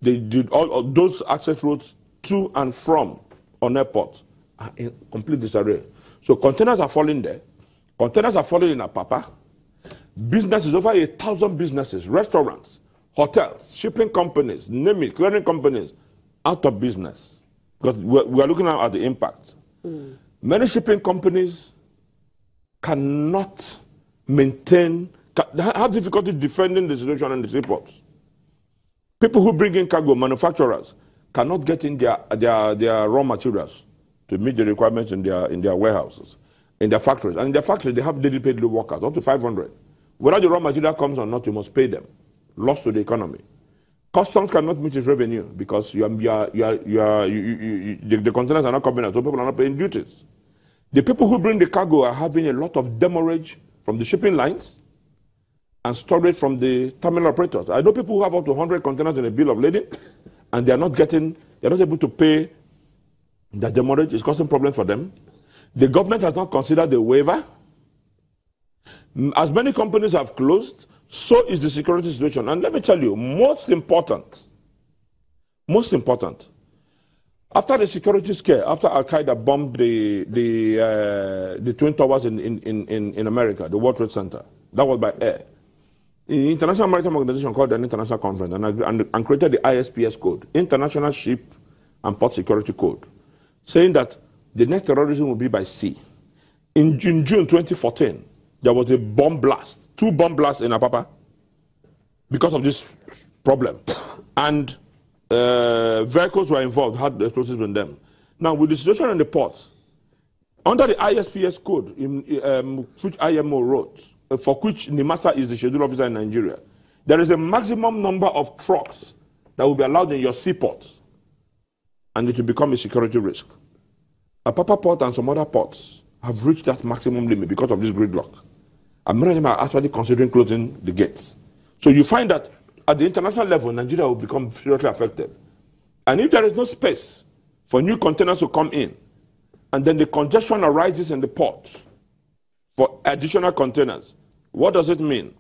they did all of those access roads to and from on airport are in complete disarray. So containers are falling there. Containers are falling in Apapa. Businesses, over 1,000 businesses, restaurants, hotels, shipping companies, name it, clearing companies, out of business. Because we are looking at the impact. Many shipping companies cannot maintain, have difficulty defending the situation in the seaports. People who bring in cargo, manufacturers, cannot get in their raw materials to meet the requirements in their warehouses, in their factories. And in their factories, they have daily paid workers, up to 500. Whether the raw material comes or not, you must pay them. Loss to the economy. Customs cannot meet its revenue because the containers are not coming out, so people are not paying duties. The people who bring the cargo are having a lot of demurrage from the shipping lines and storage from the terminal operators. I know people who have up to 100 containers in a bill of lading, and they're not able to pay the demurrage. It's causing problems for them. The government has not considered the waiver. As many companies have closed, so is the security situation. And let me tell you, most important, after the security scare, after Al-Qaeda bombed the Twin Towers in America, the World Trade Center, that was by air. The International Maritime Organization called an international conference and created the ISPS code, International Ship and Port Security Code, saying that the next terrorism will be by sea. In June 2014, there was a bomb blast, 2 bomb blasts in Apapa because of this problem. And vehicles were involved, had explosives in them. Now, with the situation in the ports, under the ISPS code, which IMO wrote, for which Nimasa is the schedule officer in Nigeria, there is a maximum number of trucks that will be allowed in your seaports, and it will become a security risk. Apapa Port and some other ports have reached that maximum limit because of this gridlock. And many of them are actually considering closing the gates. So you find that at the international level, Nigeria will become seriously affected. And if there is no space for new containers to come in, and then the congestion arises in the port for additional containers, what does it mean?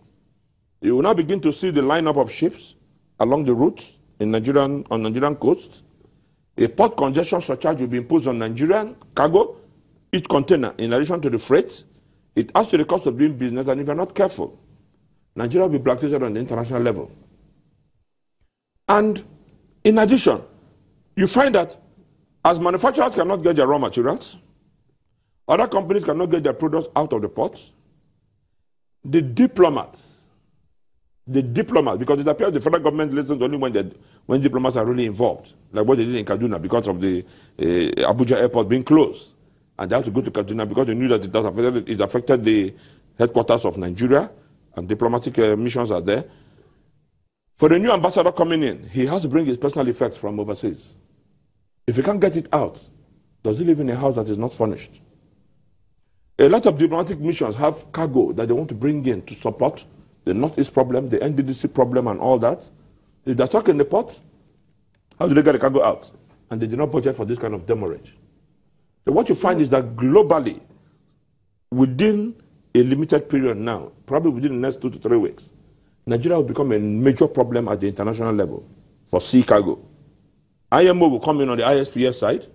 You will now begin to see the lineup of ships along the routes on Nigerian coast. A port congestion surcharge will be imposed on Nigerian cargo, each container, in addition to the freight. It adds to the cost of doing business, and if you're not careful, Nigeria will be blacklisted on the international level. And in addition, you find that as manufacturers cannot get their raw materials, other companies cannot get their products out of the ports, the diplomats, because it appears the federal government listens only when diplomats are really involved, like what they did in Kaduna because of the Abuja airport being closed. And they have to go to Kaduna because they knew that it affected the headquarters of Nigeria, and diplomatic missions are there. For the new ambassador coming in, he has to bring his personal effects from overseas. If he can't get it out, does he live in a house that is not furnished? A lot of diplomatic missions have cargo that they want to bring in to support the Northeast problem, the NDDC problem, and all that. If they're stuck in the port, how do they get the cargo out? And they do not budget for this kind of demurrage. So what you find is that globally, within a limited period now, probably within the next 2 to 3 weeks, Nigeria will become a major problem at the international level for sea cargo. IMO will come in on the ISPS side,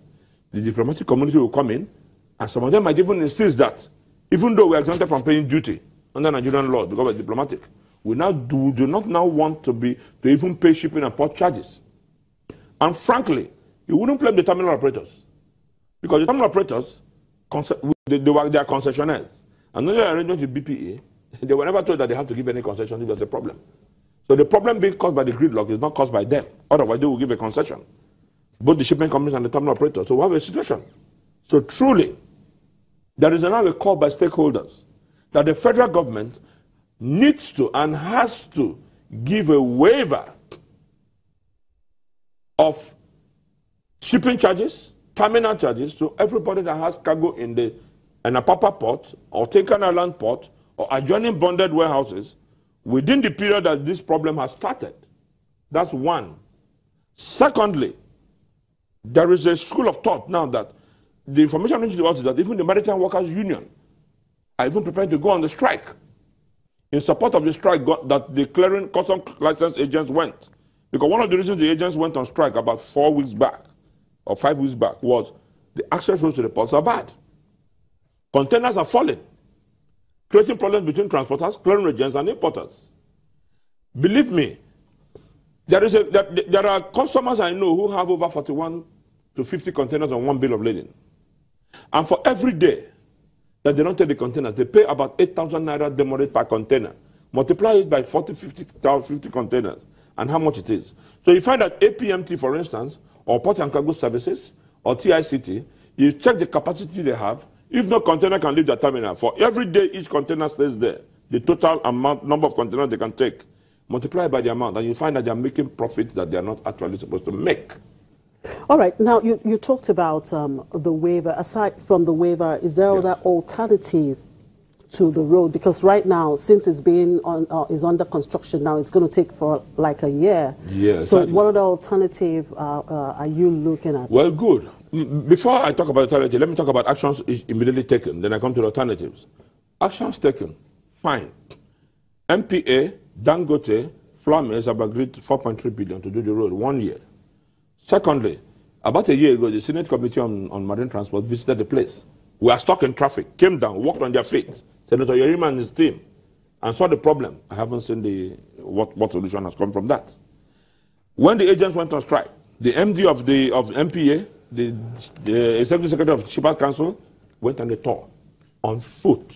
the diplomatic community will come in, and some of them might even insist that, even though we are exempted from paying duty under Nigerian law because we're diplomatic, we now do not now want to even pay shipping and port charges. And frankly, you wouldn't blame the terminal operators, because the terminal operators, they are concessionaires. And under the arrangement with BPA, they were never told that they have to give any concession if there's a problem. So the problem being caused by the gridlock is not caused by them. Otherwise, they will give a concession. Both the shipping companies and the terminal operators. So we have a situation. So truly, there is now a call by stakeholders that the federal government needs to and has to give a waiver of shipping charges, terminal charges to everybody that has cargo in an Apapa port or Tinkan Island port or adjoining bonded warehouses within the period that this problem has started. That's one. Secondly, there is a school of thought now that the information reached us is that even the Maritime Workers Union are even prepared to go on the strike in support of the strike that the clearing custom license agents went Because one of the reasons the agents went on strike about 4 weeks back or 5 weeks back was the access roads to the ports are bad. Containers are falling, creating problems between transporters, clearing agents, and importers. Believe me, there are customers I know who have over 41 to 50 containers on one bill of lading. And for every day that they don't take the containers, they pay about 8,000 naira demurrage per container. Multiply it by 50 containers, and how much it is. So you find that APMT, for instance, or Port and Cargo Services, or TICT, you check the capacity they have. If no container can leave the terminal, for every day each container stays there, the total number of containers they can take, multiply by the amount, and you find that they are making profit that they are not actually supposed to make. All right. Now, you talked about the waiver. Aside from the waiver, is there other alternative to the road? Because right now, since it's being is under construction now, it's going to take for like a year. Yes. So what other alternative are you looking at? Well, good. Before I talk about alternative, let me talk about actions immediately taken. Then I come to the alternatives. Actions taken, fine. MPA, Dangote, Flames have agreed 4.3 billion to do the road 1 year. Secondly, about a year ago, the Senate Committee on Marine Transport visited the place. We are stuck in traffic, came down, walked on their feet. Senator Yerima and his team, and saw the problem. I haven't seen what solution has come from that. When the agents went on strike, the MD of MPA, the Executive Secretary of Shippers Council, went on the tour on foot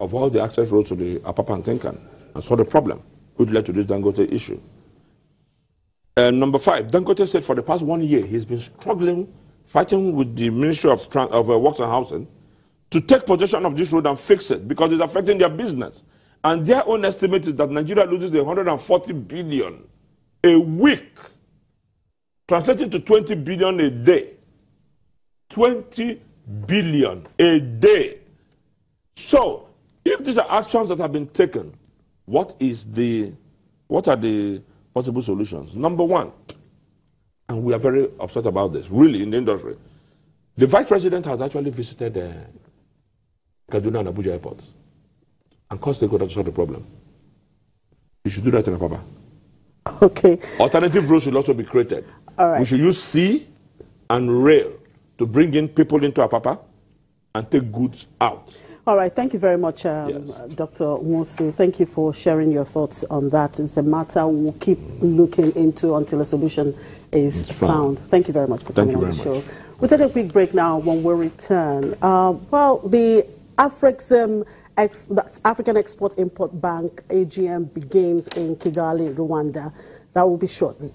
of all the access roads to the Apapa and Tenkan and saw the problem, which led to this Dangote issue. Number 5, Dangote said for the past 1 year he's been struggling, fighting with the Ministry of Works and Housing to take possession of this road and fix it because it's affecting their business. And their own estimate is that Nigeria loses 140 billion a week, translating to 20 billion a day. 20 billion a day. So, if these are actions that have been taken, what are the possible solutions? Number 1, and we are very upset about this, really, in the industry. The Vice President has actually visited Kaduna and Abuja airports and caused stakeholders to solve the problem. You should do that in Apapa. Okay. Alternative routes should also be created. All right. We should use sea and rail to bring in people into Apapa and take goods out. All right. Thank you very much, Yes. Dr. Nwosu. Thank you for sharing your thoughts on that. It's a matter we'll keep looking into until a solution is found. Thank you very much for coming on the show. We'll take a quick break now. When we return, well, the African Export-Import Bank AGM begins in Kigali, Rwanda. That will be shortly.